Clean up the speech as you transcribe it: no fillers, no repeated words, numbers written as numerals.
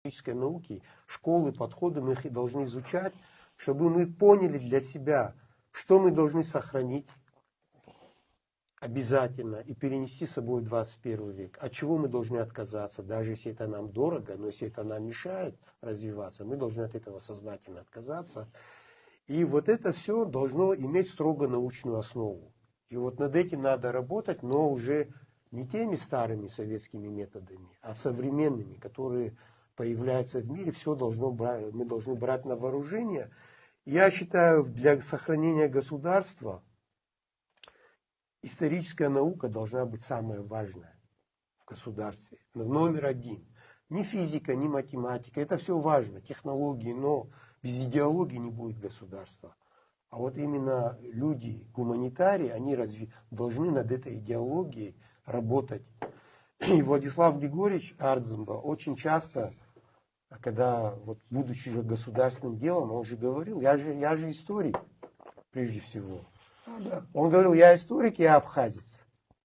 исторической науки, школы, подходы, мы их должны изучать, чтобы мы поняли для себя, что мы должны сохранить обязательно и перенести с собой в 21 век. От чего мы должны отказаться, даже если это нам дорого, но если это нам мешает развиваться, мы должны от этого сознательно отказаться. И вот это все должно иметь строго научную основу. И вот над этим надо работать, но уже не теми старыми советскими методами, а современными, которые появляются в мире. Все мы должны брать на вооружение. Я считаю, для сохранения государства историческая наука должна быть самая важная в государстве. Номер один. Ни физика, ни математика. Это все важно. Технологии, но без идеологии не будет государства. А вот именно люди, гуманитарии, они должны над этой идеологией работать. И Владислав Григорьевич Ардзумба очень часто, когда, вот, будучи уже государственным делом, он же говорил, я же историк, прежде всего. Он говорил, я историк, я абхазец.